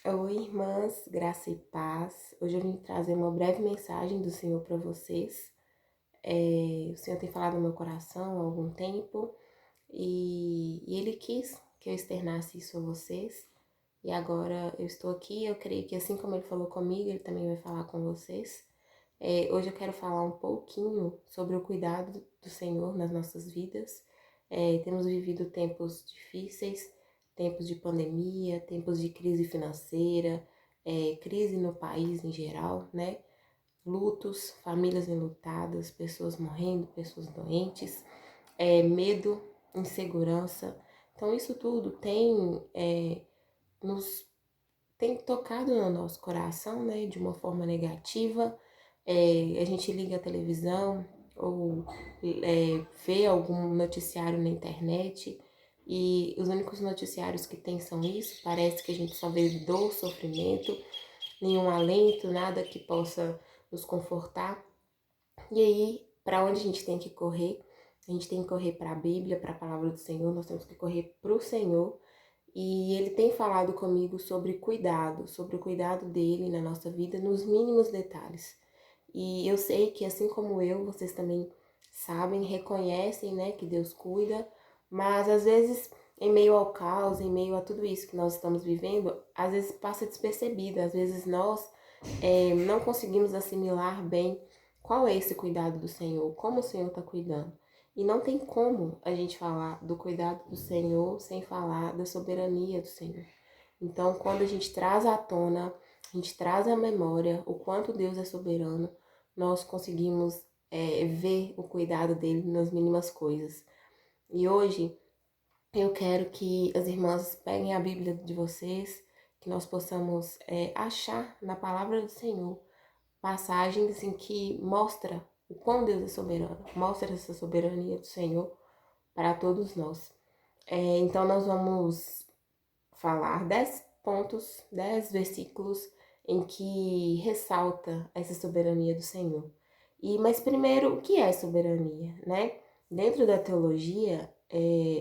Oi, irmãs, graça e paz. Hoje eu vim trazer uma breve mensagem do Senhor para vocês. O Senhor tem falado no meu coração há algum tempo e Ele quis que eu externasse isso a vocês. E agora eu estou aqui, eu creio que assim como Ele falou comigo, Ele também vai falar com vocês. Hoje eu quero falar um pouquinho sobre o cuidado do Senhor nas nossas vidas. Temos vivido tempos difíceis, tempos de pandemia, tempos de crise financeira, crise no país em geral, né? Lutos, famílias enlutadas, pessoas morrendo, pessoas doentes, medo, insegurança. Então isso tudo nos tem tocado no nosso coração, né, de uma forma negativa. A gente liga a televisão ou vê algum noticiário na internet e os únicos noticiários que tem são isso. Parece que a gente só vê dor, sofrimento, nenhum alento, nada que possa nos confortar. E aí, para onde a gente tem que correr? A gente tem que correr para a Bíblia, para a palavra do Senhor, nós temos que correr para o Senhor. E ele tem falado comigo sobre cuidado, sobre o cuidado dele na nossa vida, nos mínimos detalhes. E eu sei que assim como eu, vocês também sabem, reconhecem, né, que Deus cuida, mas às vezes em meio ao caos, em meio a tudo isso que nós estamos vivendo, às vezes passa despercebido, às vezes nós não conseguimos assimilar bem qual é esse cuidado do Senhor, como o Senhor está cuidando. E não tem como a gente falar do cuidado do Senhor sem falar da soberania do Senhor. Então, quando a gente traz à tona, a gente traz à memória o quanto Deus é soberano, nós conseguimos ver o cuidado dele nas mínimas coisas. E hoje eu quero que as irmãs peguem a Bíblia de vocês, que nós possamos achar na palavra do Senhor passagens em que mostra o quão Deus é soberano, mostra essa soberania do Senhor para todos nós. Então nós vamos falar 10 pontos, 10 versículos em que ressalta essa soberania do Senhor. Mas primeiro, o que é soberania, né? Dentro da teologia,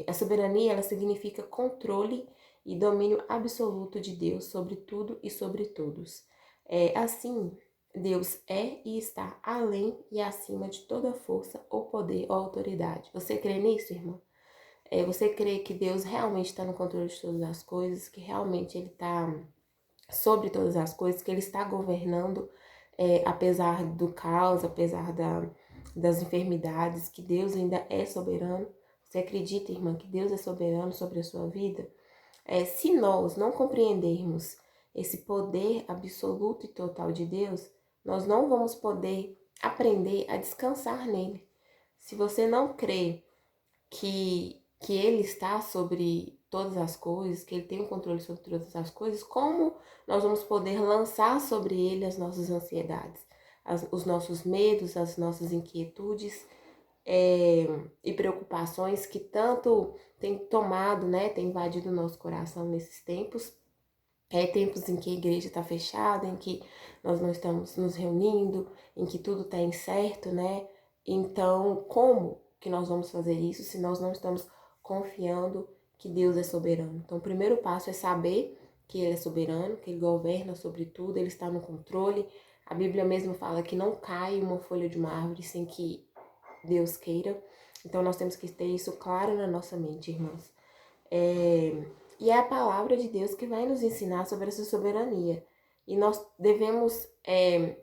a soberania ela significa controle e domínio absoluto de Deus sobre tudo e sobre todos. Assim, Deus é e está além e acima de toda força ou poder ou autoridade. Você crê nisso, irmão? Você crê que Deus realmente está no controle de todas as coisas, que realmente Ele está sobre todas as coisas, que Ele está governando, apesar do caos, apesar das enfermidades, que Deus ainda é soberano? Você acredita, irmã, que Deus é soberano sobre a sua vida? Se nós não compreendermos esse poder absoluto e total de Deus, nós não vamos poder aprender a descansar nele. Se você não crê que ele está sobre todas as coisas, que ele tem o controle sobre todas as coisas, como nós vamos poder lançar sobre ele as nossas ansiedades, os nossos medos, as nossas inquietudes e preocupações que tanto tem tomado, né, tem invadido o nosso coração nesses tempos. Tempos em que a igreja está fechada, em que nós não estamos nos reunindo, em que tudo está incerto, né? Então, como que nós vamos fazer isso se nós não estamos confiando que Deus é soberano? Então, o primeiro passo é saber que Ele é soberano, que Ele governa sobre tudo, Ele está no controle. A Bíblia mesmo fala que não cai uma folha de uma árvore sem que Deus queira. Então, nós temos que ter isso claro na nossa mente, irmãos. E é a palavra de Deus que vai nos ensinar sobre essa soberania. E nós devemos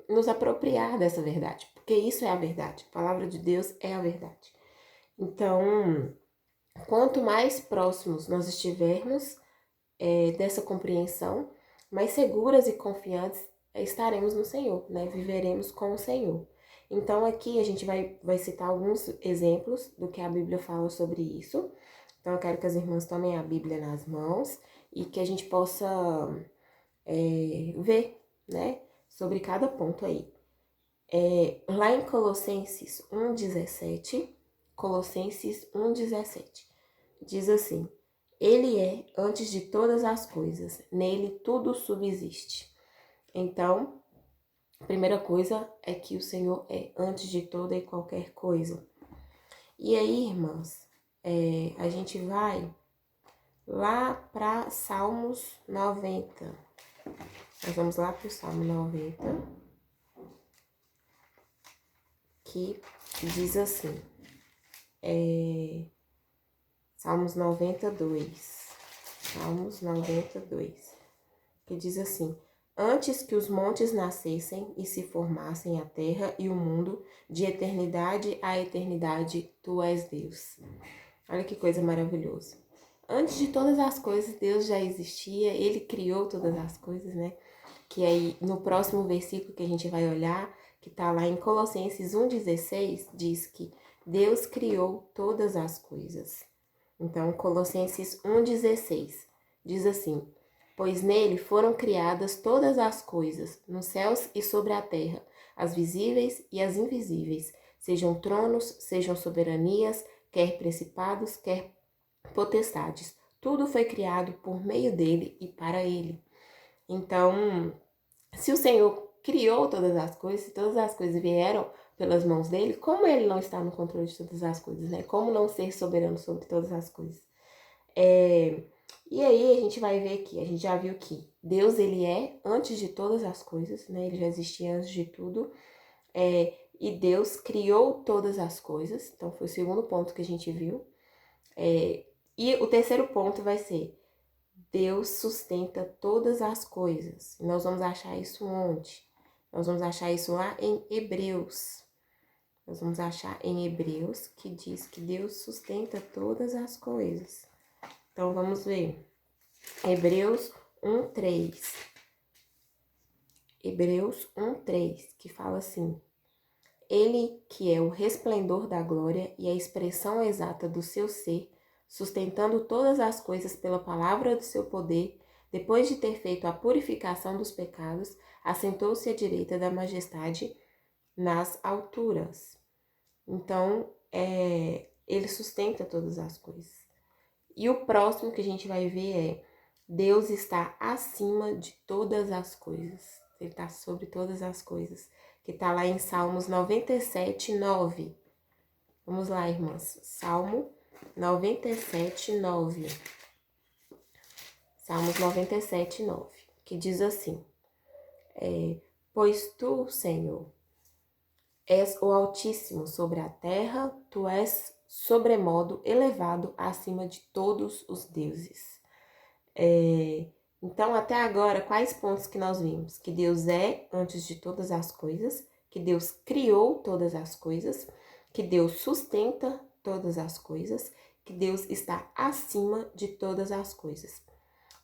nos apropriar dessa verdade, porque isso é a verdade. A palavra de Deus é a verdade. Então, quanto mais próximos nós estivermos dessa compreensão, mais seguras e confiantes estaremos no Senhor, né? Viveremos com o Senhor. Então, aqui a gente vai citar alguns exemplos do que a Bíblia fala sobre isso. Então, eu quero que as irmãs tomem a Bíblia nas mãos e que a gente possa ver, né, sobre cada ponto aí. Lá em Colossenses 1,17, Colossenses 1,17, diz assim: Ele é antes de todas as coisas, nele tudo subsiste. Então, a primeira coisa é que o Senhor é antes de toda e qualquer coisa. E aí, irmãs, a gente vai lá para Salmos 90. Nós vamos lá para o Salmo 90, que diz assim, Salmos 92, que diz assim: antes que os montes nascessem e se formassem a terra e o mundo, de eternidade a eternidade, tu és Deus. Olha que coisa maravilhosa. Antes de todas as coisas, Deus já existia, Ele criou todas as coisas, né? Que aí, no próximo versículo que a gente vai olhar, que tá lá em Colossenses 1,16, diz que Deus criou todas as coisas. Então, Colossenses 1,16 diz assim: pois nele foram criadas todas as coisas, nos céus e sobre a terra, as visíveis e as invisíveis, sejam tronos, sejam soberanias, quer principados, quer potestades. Tudo foi criado por meio dele e para ele. Então, se o Senhor criou todas as coisas, se todas as coisas vieram pelas mãos dele, como ele não está no controle de todas as coisas, né? Como não ser soberano sobre todas as coisas? E aí a gente vai ver aqui, a gente já viu que Deus, ele é antes de todas as coisas, né? Ele já existia antes de tudo. E Deus criou todas as coisas. Então foi o segundo ponto que a gente viu. E o terceiro ponto vai ser: Deus sustenta todas as coisas. E nós vamos achar isso onde? Nós vamos achar isso lá em Hebreus. Nós vamos achar em Hebreus que diz que Deus sustenta todas as coisas. Então vamos ver. Hebreus 1:3. Hebreus 1:3, que fala assim: ele que é o resplendor da glória e a expressão exata do seu ser, sustentando todas as coisas pela palavra do seu poder, depois de ter feito a purificação dos pecados, assentou-se à direita da majestade nas alturas. Então, ele sustenta todas as coisas. E o próximo que a gente vai ver é: Deus está acima de todas as coisas. Ele está sobre todas as coisas. Que está lá em Salmos 97:9. Vamos lá, irmãs. Salmo 97:9. Salmos 97:9. Que diz assim: pois tu, Senhor, és o Altíssimo sobre a terra, tu és sobremodo elevado acima de todos os deuses. Então, até agora, quais pontos que nós vimos? Que Deus é antes de todas as coisas, que Deus criou todas as coisas, que Deus sustenta todas as coisas, que Deus está acima de todas as coisas.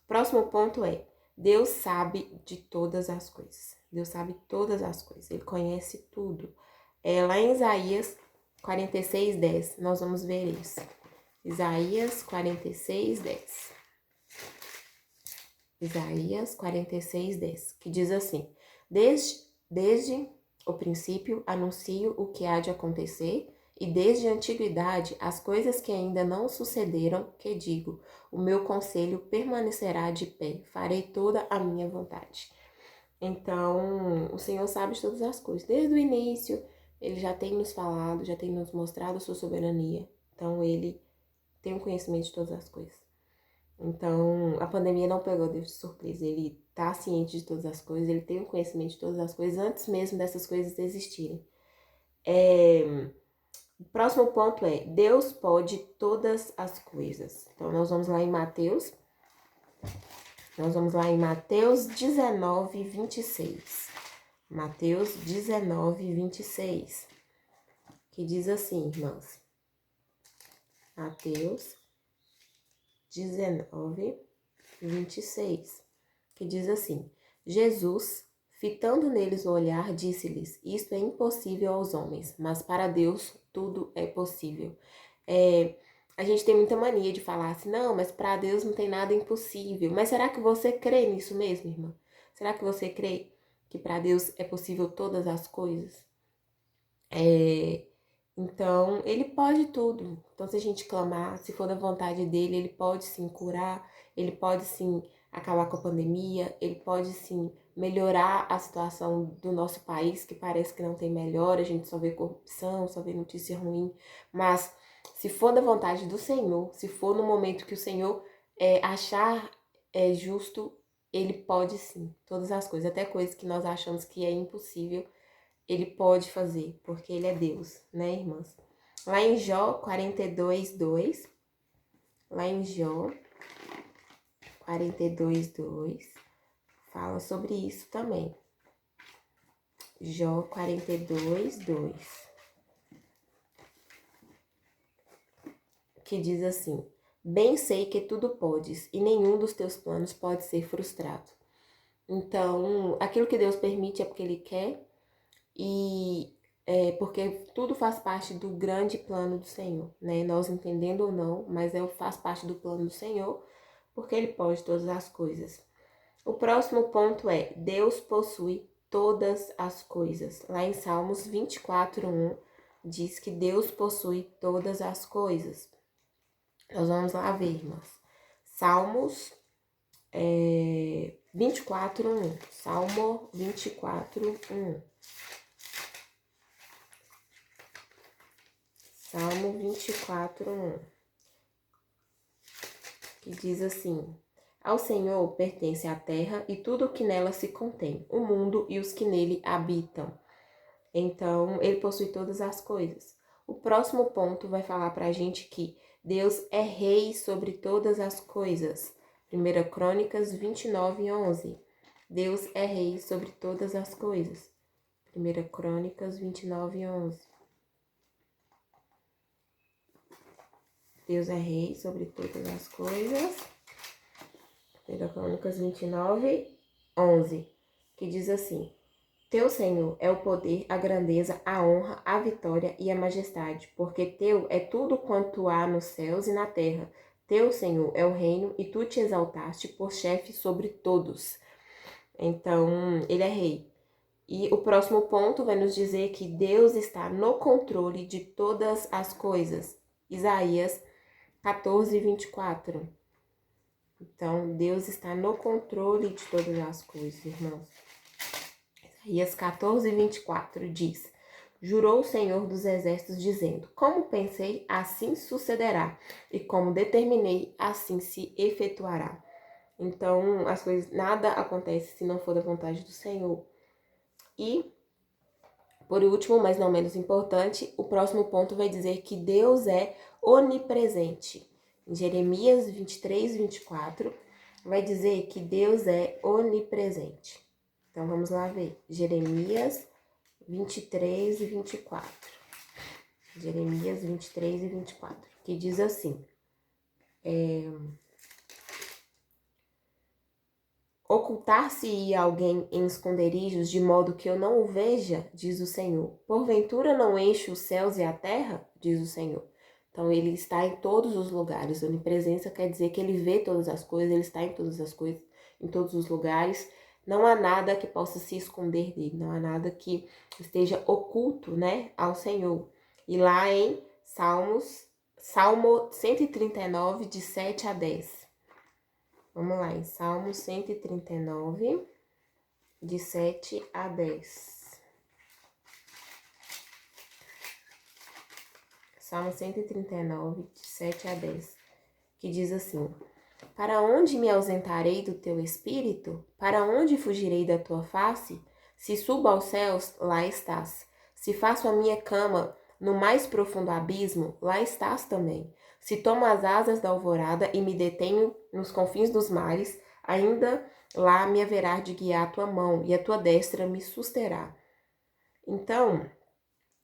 Próximo ponto é: Deus sabe de todas as coisas. Deus sabe todas as coisas, Ele conhece tudo. Lá em Isaías 46:10, nós vamos ver isso. Isaías 46:10. Isaías 46:10, que diz assim: desde o princípio anuncio o que há de acontecer, e desde a antiguidade as coisas que ainda não sucederam, que digo, o meu conselho permanecerá de pé, farei toda a minha vontade. Então, o Senhor sabe de todas as coisas. Desde o início, Ele já tem nos falado, já tem nos mostrado a sua soberania. Então, Ele tem o conhecimento de todas as coisas. Então, a pandemia não pegou Deus de surpresa. Ele tá ciente de todas as coisas, ele tem o conhecimento de todas as coisas antes mesmo dessas coisas existirem. O próximo ponto é: Deus pode todas as coisas. Então, nós vamos lá em Mateus. Nós vamos lá em Mateus 19:26. Mateus 19:26. Que diz assim, irmãs. Mateus 19:26, que diz assim: Jesus, fitando neles o olhar, disse-lhes: isto é impossível aos homens, mas para Deus tudo é possível. A gente tem muita mania de falar assim: não, mas para Deus não tem nada impossível. Mas será que você crê nisso mesmo, irmã? Será que você crê que para Deus é possível todas as coisas? Então, ele pode tudo. Então, se a gente clamar, se for da vontade dele, ele pode sim curar, ele pode sim acabar com a pandemia, ele pode sim melhorar a situação do nosso país, que parece que não tem melhora, a gente só vê corrupção, só vê notícia ruim. Mas, se for da vontade do Senhor, se for no momento que o Senhor achar justo, ele pode sim, todas as coisas, até coisas que nós achamos que é impossível, ele pode fazer, porque ele é Deus, né, irmãs? Lá em Jó 42:2, lá em Jó 42:2, fala sobre isso também. Jó 42:2, que diz assim: bem sei que tudo podes, e nenhum dos teus planos pode ser frustrado. Então, aquilo que Deus permite é porque Ele quer, e porque tudo faz parte do grande plano do Senhor, né? Nós entendendo ou não, mas faz parte do plano do Senhor, porque Ele pode todas as coisas. O próximo ponto é: Deus possui todas as coisas. Lá em Salmos 24:1 diz que Deus possui todas as coisas. Nós vamos lá ver, irmãs. Salmos 24:1. Salmo 24:1. Salmo 24:1. Que diz assim: ao Senhor pertence a terra e tudo o que nela se contém, o mundo e os que nele habitam. Então, ele possui todas as coisas. O próximo ponto vai falar pra gente que Deus é rei sobre todas as coisas. 1 Crônicas 29:11. Deus é rei sobre todas as coisas. 1 Crônicas 29:11. Deus é rei sobre todas as coisas. 1 Crônicas 29:11. Que diz assim: teu, Senhor, é o poder, a grandeza, a honra, a vitória e a majestade, porque teu é tudo quanto há nos céus e na terra. Teu, Senhor, é o reino e tu te exaltaste por chefe sobre todos. Então, ele é rei. E o próximo ponto vai nos dizer que Deus está no controle de todas as coisas. Isaías 14:24. Então, Deus está no controle de todas as coisas, irmãos. Isaías 14:24 diz: jurou o Senhor dos Exércitos, dizendo: como pensei, assim sucederá, e como determinei, assim se efetuará. Então, as coisas, nada acontece se não for da vontade do Senhor. E, por último, mas não menos importante, o próximo ponto vai dizer que Deus é onipresente. Em Jeremias 23:24, vai dizer que Deus é onipresente. Então, vamos lá ver. Jeremias 23:24. Jeremias 23:24, que diz assim: ocultar-se-ia alguém em esconderijos, de modo que eu não o veja, diz o Senhor. Porventura não enche os céus e a terra, diz o Senhor. Então, ele está em todos os lugares. Onipresença quer dizer que ele vê todas as coisas, ele está em todas as coisas, em todos os lugares. Não há nada que possa se esconder dele, não há nada que esteja oculto, né, ao Senhor. E lá em Salmo 139, de 7 a 10. Vamos lá, em Salmo 139, de 7 a 10. Salmo 139, de 7 a 10, que diz assim: para onde me ausentarei do teu espírito? Para onde fugirei da tua face? Se subo aos céus, lá estás. Se faço a minha cama no mais profundo abismo, lá estás também. Se tomo as asas da alvorada e me detenho nos confins dos mares, ainda lá me haverá de guiar a tua mão e a tua destra me susterá. Então,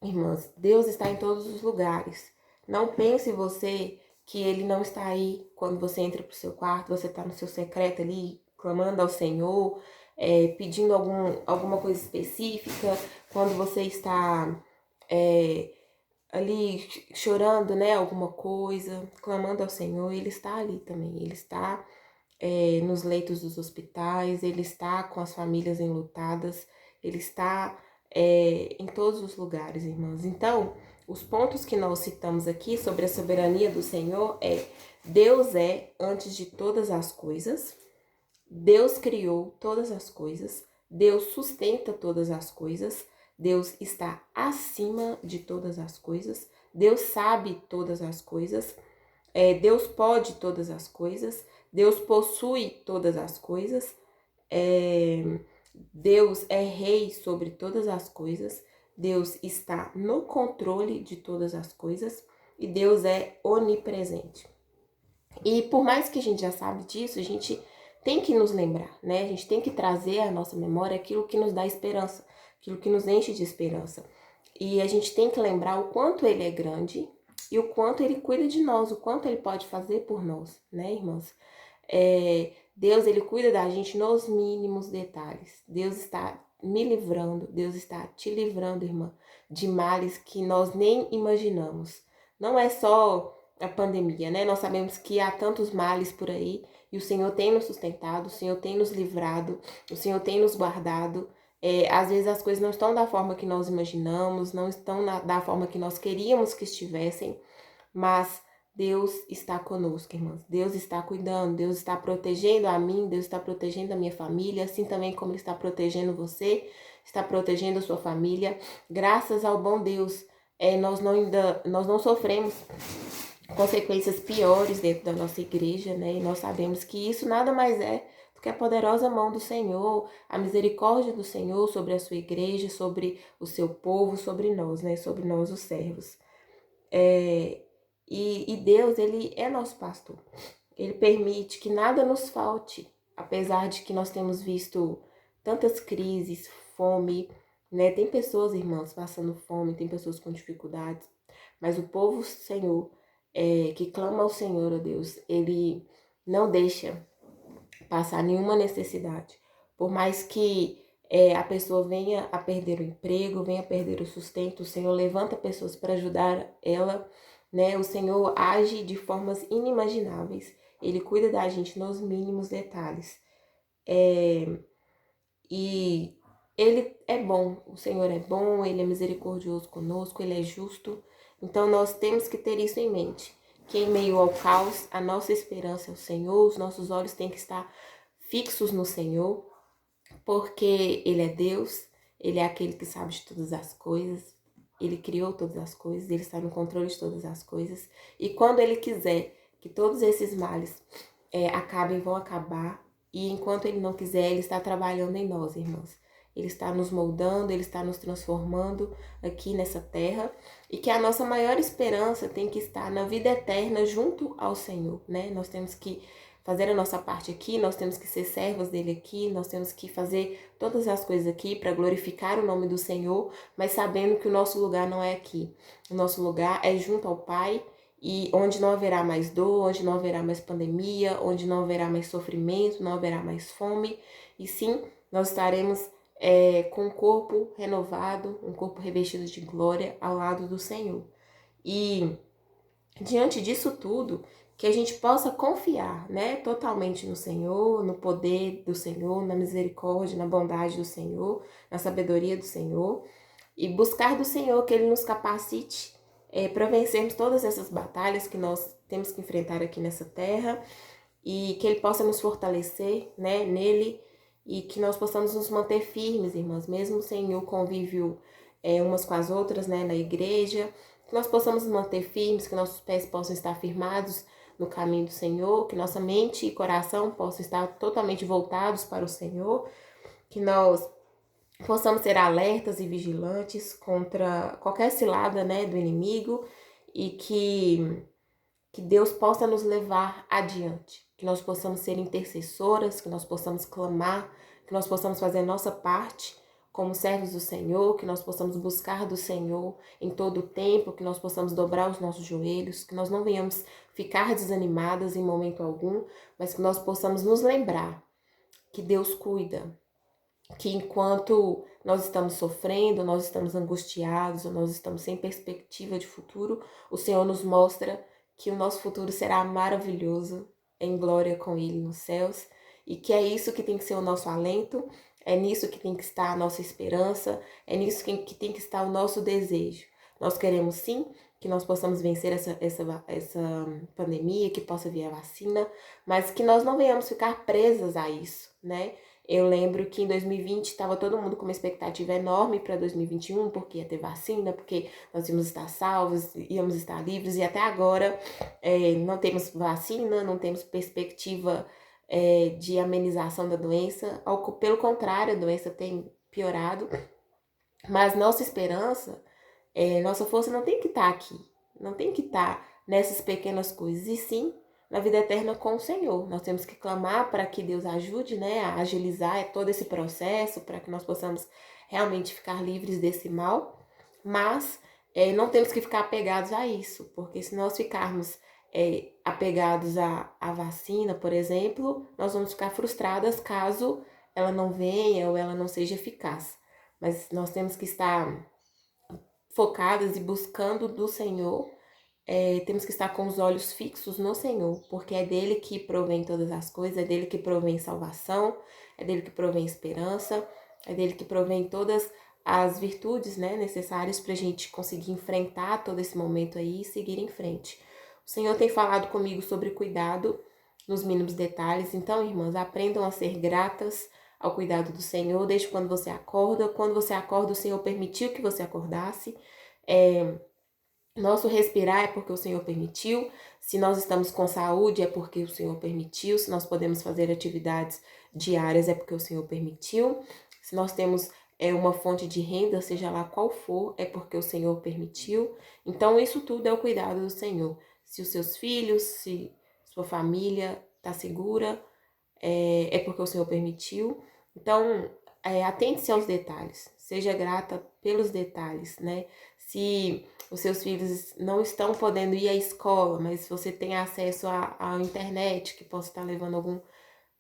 irmãs, Deus está em todos os lugares. Não pense você que ele não está aí quando você entra para o seu quarto, você está no seu secreto ali, clamando ao Senhor, pedindo alguma coisa específica, quando você está ali chorando, né, alguma coisa, clamando ao Senhor, ele está ali também, ele está nos leitos dos hospitais, ele está com as famílias enlutadas, ele está em todos os lugares, irmãs. Então, os pontos que nós citamos aqui sobre a soberania do Senhor Deus é antes de todas as coisas, Deus criou todas as coisas, Deus sustenta todas as coisas, Deus está acima de todas as coisas, Deus sabe todas as coisas, Deus pode todas as coisas, Deus possui todas as coisas, Deus é rei sobre todas as coisas, Deus está no controle de todas as coisas e Deus é onipresente. E por mais que a gente já sabe disso, a gente tem que nos lembrar, né? A gente tem que trazer à nossa memória aquilo que nos dá esperança, aquilo que nos enche de esperança. E a gente tem que lembrar o quanto ele é grande e o quanto ele cuida de nós, o quanto ele pode fazer por nós, né, irmãs? Deus, ele cuida da gente nos mínimos detalhes. Deus está me livrando, Deus está te livrando, irmã, de males que nós nem imaginamos. Não é só a pandemia, né? Nós sabemos que há tantos males por aí e o Senhor tem nos sustentado, o Senhor tem nos livrado, o Senhor tem nos guardado. Às vezes as coisas não estão da forma que nós imaginamos, não estão da forma que nós queríamos que estivessem, mas Deus está conosco, irmãs. Deus está cuidando, Deus está protegendo a mim, Deus está protegendo a minha família, assim também como Ele está protegendo você, está protegendo a sua família. Graças ao bom Deus, nós não sofremos consequências piores dentro da nossa igreja, né? E nós sabemos que isso nada mais é do que a poderosa mão do Senhor, a misericórdia do Senhor sobre a sua igreja, sobre o seu povo, sobre nós, né? Sobre nós, os servos. E Deus, Ele é nosso pastor. Ele permite que nada nos falte, apesar de que nós temos visto tantas crises, fome, né? Tem pessoas, irmãos, passando fome, tem pessoas com dificuldades, mas o povo Senhor, que clama ao Senhor, ó Deus, Ele não deixa passar nenhuma necessidade. Por mais que a pessoa venha a perder o emprego, venha a perder o sustento, o Senhor levanta pessoas para ajudar ela, né? O Senhor age de formas inimagináveis. Ele cuida da gente nos mínimos detalhes. E Ele é bom, o Senhor é bom, Ele é misericordioso conosco, Ele é justo. Então nós temos que ter isso em mente, que em meio ao caos, a nossa esperança é o Senhor, os nossos olhos têm que estar fixos no Senhor, porque Ele é Deus, Ele é aquele que sabe de todas as coisas, Ele criou todas as coisas, Ele está no controle de todas as coisas. E quando Ele quiser que todos esses males acabem, vão acabar. E enquanto Ele não quiser, Ele está trabalhando em nós, irmãos. Ele está nos moldando, Ele está nos transformando aqui nessa terra. E que a nossa maior esperança tem que estar na vida eterna junto ao Senhor, né? Nós temos que fazer a nossa parte aqui, nós temos que ser servos dele aqui, nós temos que fazer todas as coisas aqui para glorificar o nome do Senhor, mas sabendo que o nosso lugar não é aqui. O nosso lugar é junto ao Pai, e onde não haverá mais dor, onde não haverá mais pandemia, onde não haverá mais sofrimento, não haverá mais fome, e sim, nós estaremos com o corpo renovado, um corpo revestido de glória ao lado do Senhor. E diante disso tudo, que a gente possa confiar, né, totalmente no Senhor, no poder do Senhor, na misericórdia, na bondade do Senhor, na sabedoria do Senhor, e buscar do Senhor que Ele nos capacite para vencermos todas essas batalhas que nós temos que enfrentar aqui nessa terra, e que Ele possa nos fortalecer, né, nele, e que nós possamos nos manter firmes, irmãs, mesmo sem o convívio umas com as outras, né, na igreja, que nós possamos nos manter firmes, que nossos pés possam estar firmados no caminho do Senhor, que nossa mente e coração possam estar totalmente voltados para o Senhor, que nós possamos ser alertas e vigilantes contra qualquer cilada, né, do inimigo, e que Deus possa nos levar adiante, que nós possamos ser intercessoras, que nós possamos clamar, que nós possamos fazer a nossa parte como servos do Senhor, que nós possamos buscar do Senhor em todo o tempo, que nós possamos dobrar os nossos joelhos, que nós não venhamos ficar desanimadas em momento algum, mas que nós possamos nos lembrar que Deus cuida, que enquanto nós estamos sofrendo, nós estamos angustiados, ou nós estamos sem perspectiva de futuro, o Senhor nos mostra que o nosso futuro será maravilhoso, em glória com Ele nos céus, e que é isso que tem que ser o nosso alento, é nisso que tem que estar a nossa esperança, é nisso que tem que estar o nosso desejo. Nós queremos sim que nós possamos vencer essa pandemia, que possa vir a vacina, mas que nós não venhamos ficar presas a isso, né? Eu lembro que em 2020 estava todo mundo com uma expectativa enorme para 2021, porque ia ter vacina, porque nós íamos estar salvos, íamos estar livres, e até agora não temos vacina, não temos perspectiva de amenização da doença. Pelo contrário, a doença tem piorado. Mas nossa esperança, nossa força não tem que estar aqui. Não tem que estar nessas pequenas coisas. E sim na vida eterna com o Senhor. Nós temos que clamar para que Deus ajude, né, a agilizar todo esse processo, para que nós possamos realmente ficar livres desse mal. Mas não temos que ficar apegados a isso, porque se nós ficarmos apegados à vacina, por exemplo, nós vamos ficar frustradas caso ela não venha ou ela não seja eficaz. Mas nós temos que estar focadas e buscando do Senhor. Temos que estar com os olhos fixos no Senhor, porque é dele que provém todas as coisas, é dele que provém salvação, é dele que provém esperança, é dele que provém todas as virtudes, né, necessárias para a gente conseguir enfrentar todo esse momento aí e seguir em frente. O Senhor tem falado comigo sobre cuidado nos mínimos detalhes, então, irmãs, aprendam a ser gratas ao cuidado do Senhor desde quando você acorda. Quando você acorda, o Senhor permitiu que você acordasse. Nosso respirar é porque o Senhor permitiu. Se nós estamos com saúde, é porque o Senhor permitiu. Se nós podemos fazer atividades diárias, é porque o Senhor permitiu. Se nós temos uma fonte de renda, seja lá qual for, é porque o Senhor permitiu. Então, isso tudo é o cuidado do Senhor. Se os seus filhos, se sua família está segura, é porque o Senhor permitiu. Então, atente-se aos detalhes. Seja grata pelos detalhes, né? Se os seus filhos não estão podendo ir à escola, mas você tem acesso à internet, que possa estar levando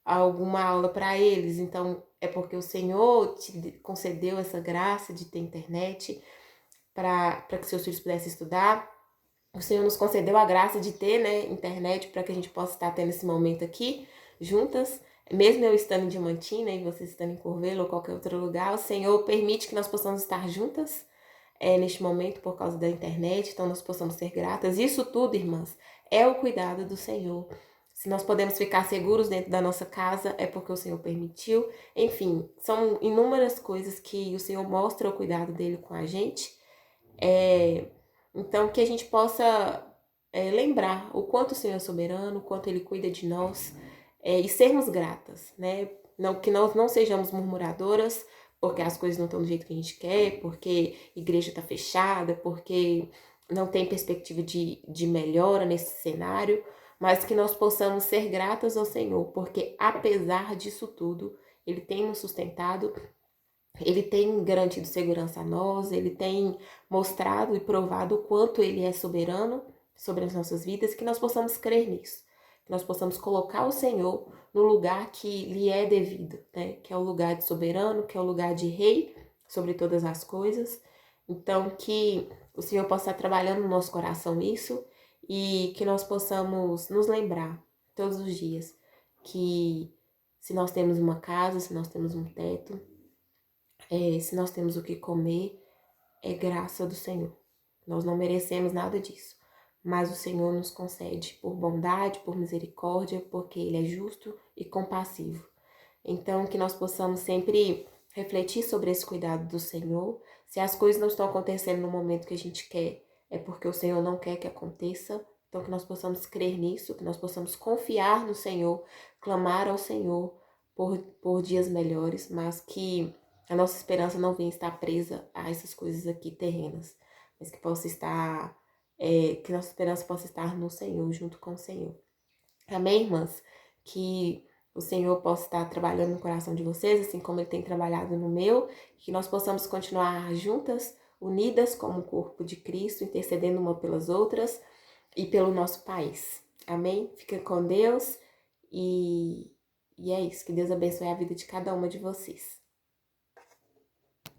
alguma aula para eles, então é porque o Senhor te concedeu essa graça de ter internet para que seus filhos pudessem estudar. O Senhor nos concedeu a graça de ter, né, internet para que a gente possa estar tendo esse momento aqui juntas. Mesmo eu estando em Diamantina e vocês estando em Curvelo ou qualquer outro lugar, o Senhor permite que nós possamos estar juntas neste momento por causa da internet, então nós possamos ser gratas. Isso tudo, irmãs, é o cuidado do Senhor. Se nós podemos ficar seguros dentro da nossa casa, é porque o Senhor permitiu. Enfim, são inúmeras coisas que o Senhor mostra o cuidado dele com a gente. Então, que a gente possa lembrar o quanto o Senhor é soberano, o quanto Ele cuida de nós, e sermos gratas, né? Não, que nós não sejamos murmuradoras, porque as coisas não estão do jeito que a gente quer, porque a igreja está fechada, porque não tem perspectiva de melhora nesse cenário, mas que nós possamos ser gratas ao Senhor, porque apesar disso tudo, Ele tem nos sustentado, Ele tem garantido segurança a nós, Ele tem mostrado e provado o quanto Ele é soberano sobre as nossas vidas, que nós possamos crer nisso, que nós possamos colocar o Senhor no lugar que lhe é devido, né? Que é o lugar de soberano, que é o lugar de rei sobre todas as coisas. Então, que o Senhor possa estar trabalhando no nosso coração isso e que nós possamos nos lembrar todos os dias que se nós temos uma casa, se nós temos um teto, se nós temos o que comer, é graça do Senhor. Nós não merecemos nada disso, mas o Senhor nos concede por bondade, por misericórdia, porque Ele é justo e compassivo. Então, que nós possamos sempre refletir sobre esse cuidado do Senhor. Se as coisas não estão acontecendo no momento que a gente quer, é porque o Senhor não quer que aconteça. Então, que nós possamos crer nisso, que nós possamos confiar no Senhor, clamar ao Senhor por dias melhores, mas que a nossa esperança não venha estar presa a essas coisas aqui terrenas, mas que possa estar, que nossa esperança possa estar no Senhor, junto com o Senhor. Amém, irmãs? Que o Senhor possa estar trabalhando no coração de vocês, assim como Ele tem trabalhado no meu, que nós possamos continuar juntas, unidas como o corpo de Cristo, intercedendo uma pelas outras e pelo nosso país. Amém? Fica com Deus e é isso. Que Deus abençoe a vida de cada uma de vocês.